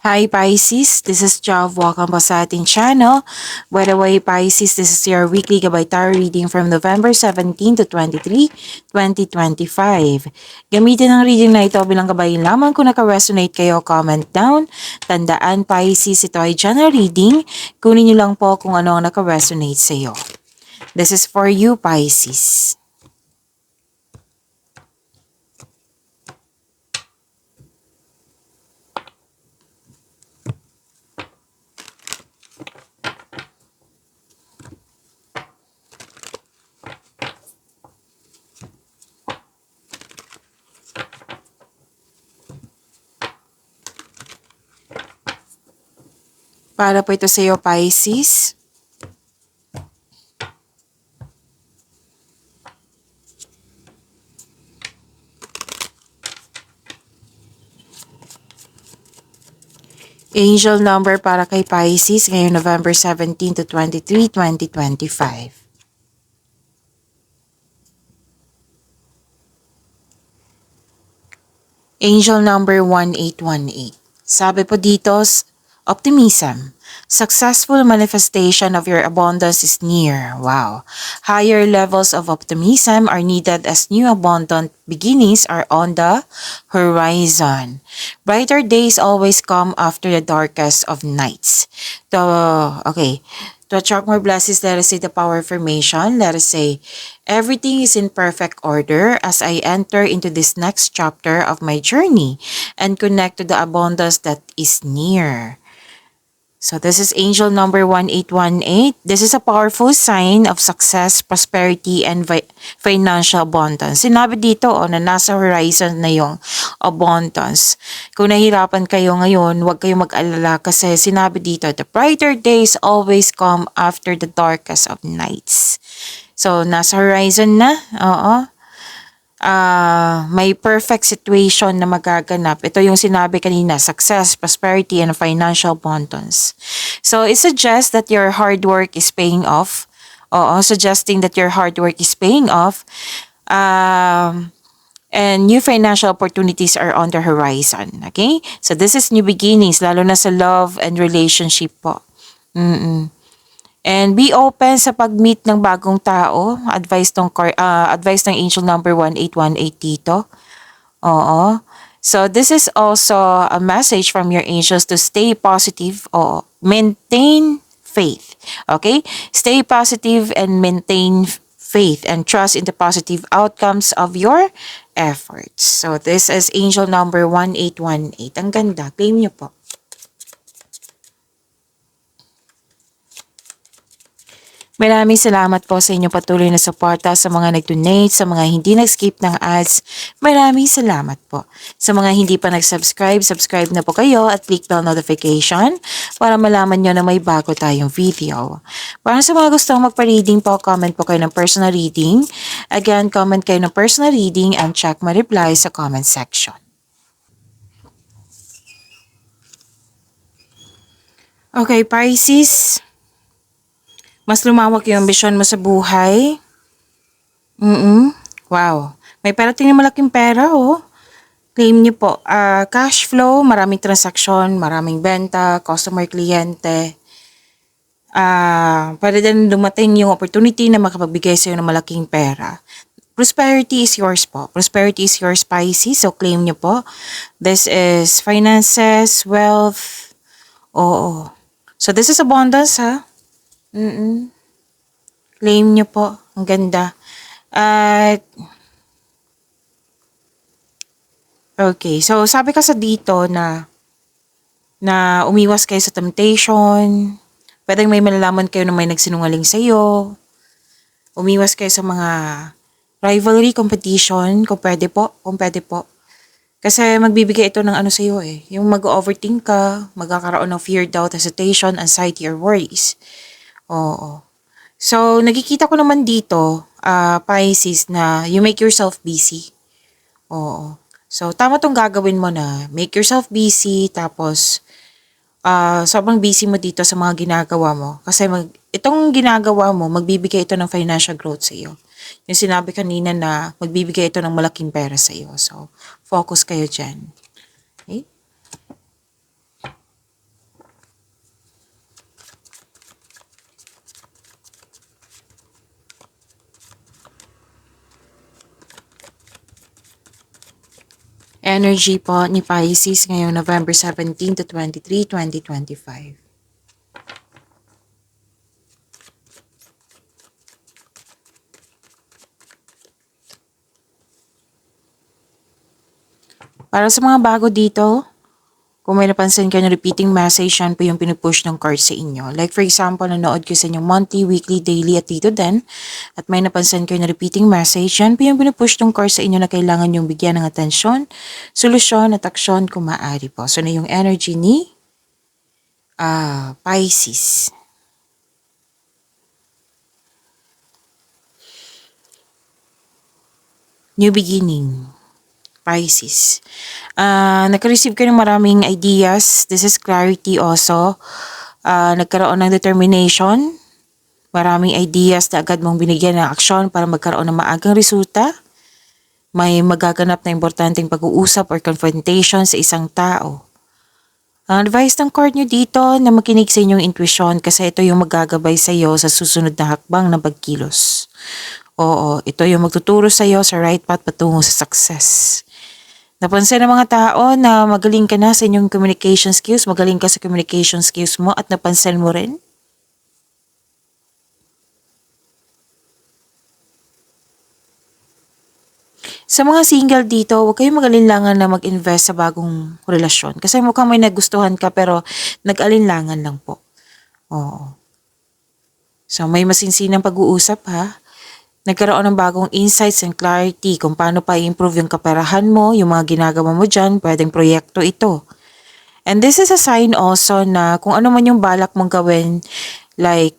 Hi Pisces, this is Jav. Welcome po sa ating channel. By the way, Pisces, this is your weekly Gabay Tarot reading from November 17 to 23, 2025. Gamitin ang reading na ito bilang gabay lamang kung naka-resonate kayo, comment down. Tandaan Pisces, ito ay general reading. Kunin niyo lang po kung ano ang naka-resonate sa iyo. This is for you, Pisces. Para po ito sa iyo, Pisces. Angel number para kay Pisces ngayong November 17 to 23, 2025. Angel number 1818. Sabi po dito, optimism. Successful manifestation of your abundance is near. Wow. Higher levels of optimism are needed as new abundant beginnings are on the horizon. Brighter days always come after the darkest of nights. To attract more blessings, let us say the power affirmation. Let us say, everything is in perfect order as I enter into this next chapter of my journey and connect to the abundance that is near. So this is angel number 1818. This is a powerful sign of success, prosperity, and financial abundance. Sinabi dito na nasa horizon na yung abundance. Kung nahihirapan kayo ngayon, huwag kayong mag-alala kasi sinabi dito, the brighter days always come after the darkest of nights. So nasa horizon na, may perfect situation na magaganap. Ito yung sinabi kanina, success, prosperity, and financial abundance. So, it suggests that your hard work is paying off. Suggesting that your hard work is paying off. And new financial opportunities are on the horizon. Okay? So, this is new beginnings, lalo na sa love and relationship po. And be open sa pag-meet ng bagong tao. Advice ng angel number 1818 dito. So this is also a message from your angels to stay positive or maintain faith. Okay? Stay positive and maintain faith and trust in the positive outcomes of your efforts. So this is angel number 1818. Ang ganda. Claim niyo po. Maraming salamat po sa inyong patuloy na suporta, sa mga nag-donate, sa mga hindi nag-skip ng ads. Maraming salamat po. Sa mga hindi pa nag-subscribe, subscribe na po kayo at click bell notification para malaman nyo na may bago tayong video. Para sa mga gustong magpa-reading po, comment po kayo ng personal reading. Again, comment kayo ng personal reading and check my reply sa comment section. Okay, Pisces. Mas lumawak yung ambisyon mo sa buhay. Wow. May parating na malaking pera, Claim niyo po. Cash flow, maraming transaksyon, maraming benta, customer, kliyente. Pwede din dumating yung opportunity na makapagbigay sa'yo ng malaking pera. Prosperity is yours po. Prosperity is yours, Pisces. So, claim niyo po. This is finances, wealth. So, this is abundance, ha? Claim nyo po. Ang ganda. Okay. So, sabi kasi dito na umiwas kayo sa temptation. Pwedeng may malalaman kayo na may nagsinungaling sa iyo. Umiwas kayo sa mga rivalry, competition. Kung pwede po. Kasi magbibigay ito ng sa iyo Yung mag-overthink ka, magkakaroon ng fear, doubt, hesitation, anxiety, or worries. So, nakikita ko naman dito, Pisces, na you make yourself busy. So, tama tong gagawin mo na make yourself busy, tapos sobrang busy mo dito sa mga ginagawa mo. Kasi itong ginagawa mo, magbibigay ito ng financial growth sa iyo. Yung sinabi kanina na magbibigay ito ng malaking pera sa iyo. So, focus kayo dyan. Okay? Energy po ni Pisces ngayong November 17 to 23, 2025. Para sa mga bago dito, kung may napansin kayo na repeating message, yan po yung pinupush ng card sa inyo. Like for example, nanood ko sa inyong monthly, weekly, daily at dito din. At may napansin kayo na repeating message, yan po yung pinupush ng card sa inyo na kailangan yung bigyan ng atensyon, solusyon at aksyon kung maaari po. So na yung energy ni Pisces. New beginning. Pisces. Nag-receive kayo ng maraming ideas. This is clarity also. Nagkaroon ng determination. Maraming ideas na agad mong binigyan ng aksyon para magkaroon ng maagang resulta. May magaganap na importanteng pag-uusap or confrontation sa isang tao. Ang advice ng card nyo dito na makinig sa inyong intuition kasi ito yung magagabay sa iyo sa susunod na hakbang ng pagkilos. Oo, ito yung magtuturo sa iyo sa right path patungo sa success. Napansin ng mga tao na magaling ka na sa inyong communication skills, magaling ka sa communication skills mo at napansin mo rin. Sa mga single dito, huwag kayong mag-alinlangan na mag-invest sa bagong relasyon. Kasi mukhang may nagustuhan ka pero nag-alinlangan lang po. Oo. So may masinsinang pag-uusap ha. Nagkaroon ng bagong insights and clarity kung paano pa i-improve yung kaperahan mo, yung mga ginagawa mo dyan, pwedeng proyekto ito. And this is a sign also na kung ano man yung balak mong gawin, like,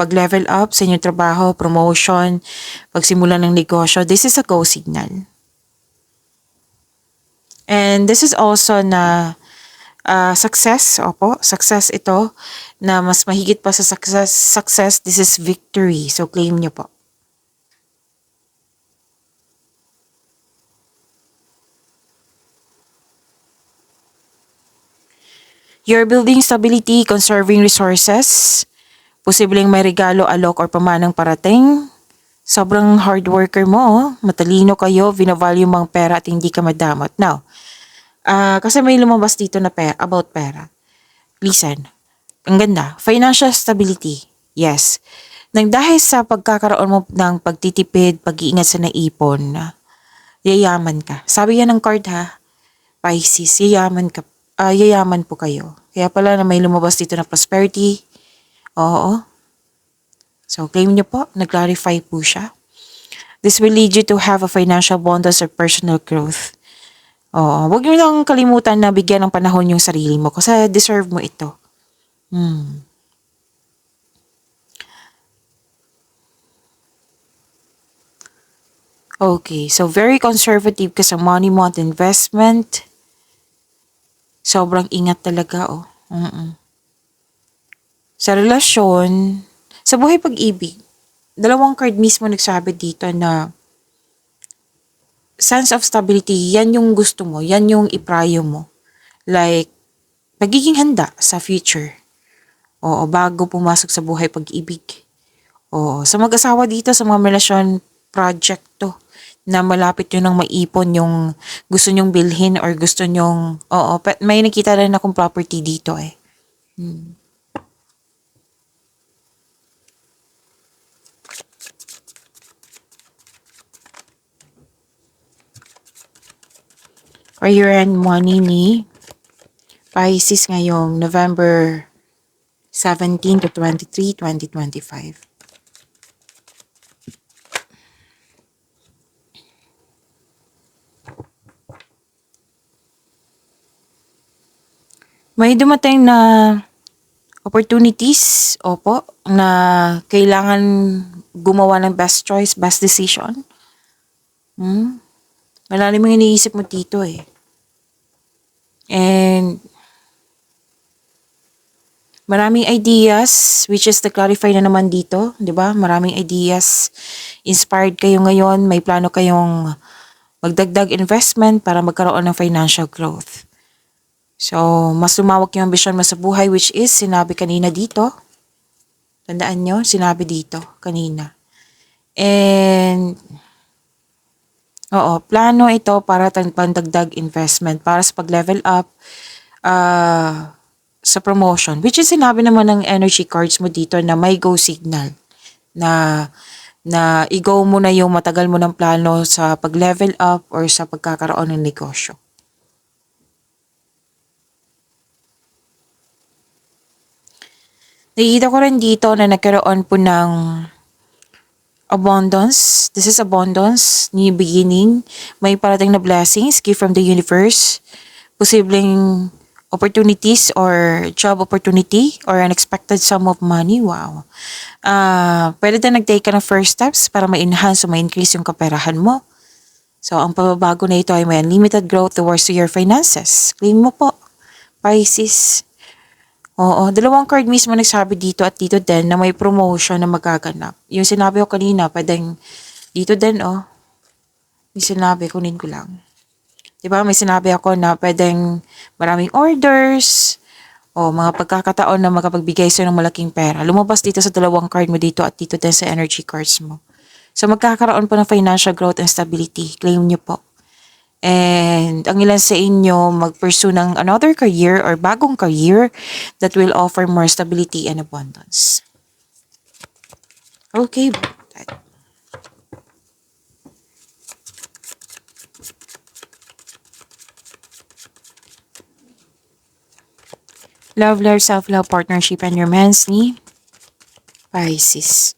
pag-level up sa inyong trabaho, promotion, pagsimula ng negosyo, this is a go signal. And this is also na success, success ito, na mas mahigit pa sa success, this is victory. So claim nyo po. You're building stability, conserving resources, posibleng may regalo, alok, or pamanang parating. Sobrang hard worker mo, matalino kayo, vinavalue mong pera at hindi ka madamot. Now, kasi may lumabas dito na about pera. Listen, ang ganda, financial stability, yes. Nang dahil sa pagkakaroon mo ng pagtitipid, pag-iingat sa naipon, yayaman ka. Sabi yan ng card ha, Pisces, yayaman po kayo. Kaya pala na may lumabas dito na prosperity. Oo. So claim niyo po, nag-clarify po siya. This will lead you to have a financial abundance or personal growth. Oo, huwag niyo lang kalimutan na bigyan ng panahon yung sarili mo kasi deserve mo ito. Okay, so very conservative ka sa money mo at investment. Sobrang ingat talaga, oh. Sa relasyon, sa buhay pag-ibig, dalawang card mismo nagsabi dito na sense of stability, yan yung gusto mo, yan yung iprayo mo. Like, pagiging handa sa future. Oo, bago pumasok sa buhay pag-ibig. Oo, sa mag-asawa dito, sa mga relasyon project to, na malapit yun ng maipon yung gusto nyong bilhin or gusto nyong, may nakita rin akong property dito eh. Or year-end money ni Pisces ngayong November 17 to 23, 2025. May dumating na opportunities, na kailangan gumawa ng best choice, best decision. Malalim yung iniisip mo dito eh. And maraming ideas, which is clarify na naman dito, di ba? Maraming ideas. Inspired kayo ngayon, may plano kayong magdagdag investment para magkaroon ng financial growth. So, mas lumawak yung ambisyon mo sa buhay, which is sinabi kanina dito. Tandaan nyo, sinabi dito kanina. And Oo, plano ito para pandagdag investment para sa pag-level up sa promotion. Which is sinabi naman ng energy cards mo dito na may go signal na i-go mo na yung matagal mo ng plano sa pag-level up or sa pagkakaroon ng negosyo. Nakikita ko rin dito na nagkaroon po ng abundance. This is abundance, new beginning. May parating na blessings, gift from the universe. Posibleng opportunities or job opportunity or unexpected sum of money. Wow. Pwede na nag-take ka ng first steps para ma-enhance o ma-increase yung kaperahan mo. So, ang pagbabago na ito ay may unlimited growth towards to your finances. Claim mo po, Pisces. Oo, dalawang card mismo nagsabi dito at dito din na may promotion na magaganap. Yung sinabi ko kanina, pwedeng dito din, yung sinabi, kunin ko lang. Diba, may sinabi ako na pwedeng maraming orders, o mga pagkakataon na makapagbigay sa'yo ng malaking pera. Lumabas dito sa dalawang card mo dito at dito din sa energy cards mo. So, magkakaroon po ng financial growth and stability. Claim nyo po. And ang ilan sa inyo mag-pursue ng another career or bagong career that will offer more stability and abundance. Okay. Love, self-love, partnership, and romance ni Pisces.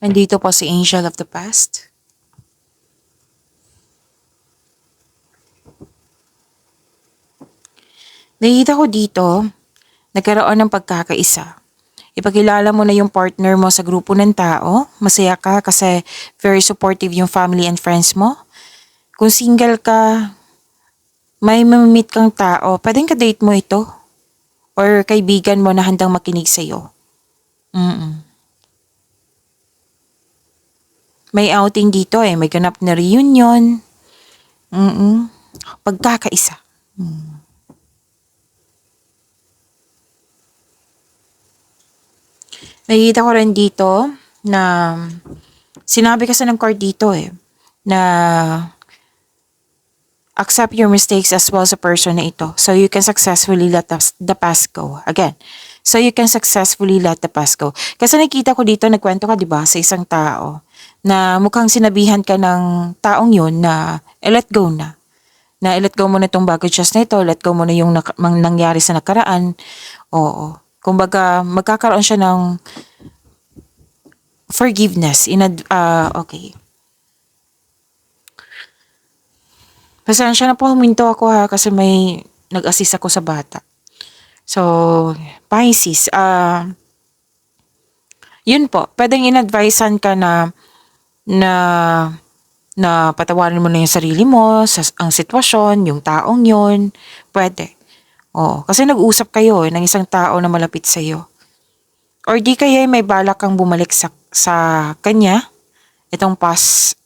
Nandito po si Angel of the Past. Nakita ko dito, nagkaroon ng pagkakaisa. Ipakilala mo na yung partner mo sa grupo ng tao. Masaya ka kasi very supportive yung family and friends mo. Kung single ka, may mamimit kang tao, pwedeng ka-date mo ito. Or kaibigan mo na handang makinig sa'yo. May outing dito may ganap na reunion. Pagkakaisa. Nakikita ko rin dito na sinabi kasi ng card dito na accept your mistakes as well sa person na ito so you can successfully let the past go. Again, so you can successfully let the past go. Kasi nakita ko dito, nagkwento ka diba sa isang tao na mukhang sinabihan ka ng taong yun na let go na. Na let go mo na itong baggages na ito, let go mo na yung nangyari sa nakaraan. Oo. Kumbaga, magkakaroon siya ng forgiveness. Okay. Pasensya na po, huminto ako kasi may nag-assist ako sa bata. So, Pisces, yun po, pwedeng in-advisean ka na patawarin mo na yung sarili mo, ang sitwasyon, yung taong yun, pwede. Kasi nag-usap kayo ng isang tao na malapit sa iyo. Or di kaya may balak kang bumalik sa kanya, itong past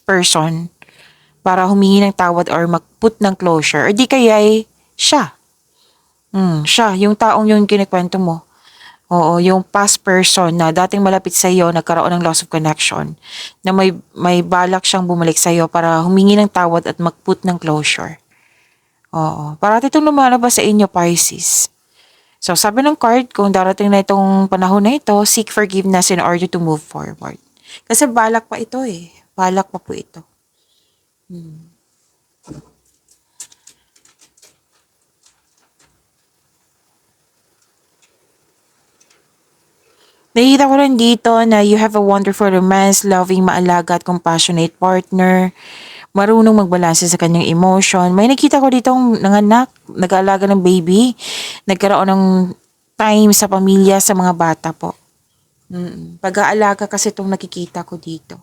person, para humingi ng tawad or mag-put ng closure. Or di kaya siya. Siya, yung taong yung kinikwento mo. Oo, yung past person na dating malapit sa iyo, nagkaroon ng loss of connection, na may balak siyang bumalik sa iyo para humingi ng tawad at mag-put ng closure. Oo. Parati itong lumalabas sa inyo, Pisces. So, sabi ng card, kung darating na itong panahon na ito, seek forgiveness in order to move forward. Kasi balak pa ito Balak pa po ito. Nakikita ko rin dito na you have a wonderful romance, loving, maalaga at compassionate partner. Marunong magbalanse sa kanyang emotion. May nakita ko dito nanganak, nag-aalaga ng baby, nagkaroon ng time sa pamilya, sa mga bata po. Pag-aalaga kasi itong nakikita ko dito.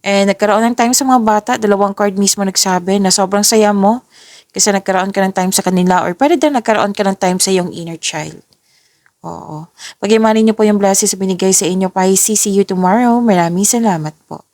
Nagkaroon ng time sa mga bata, dalawang card mismo nagsabi na sobrang saya mo kasi nagkaroon ka ng time sa kanila or pwede din nagkaroon ka ng time sa iyong inner child. Oo. Pag-imanin niyo po yung blessings na binigay sa inyo, Pisces. See you tomorrow. Maraming salamat po.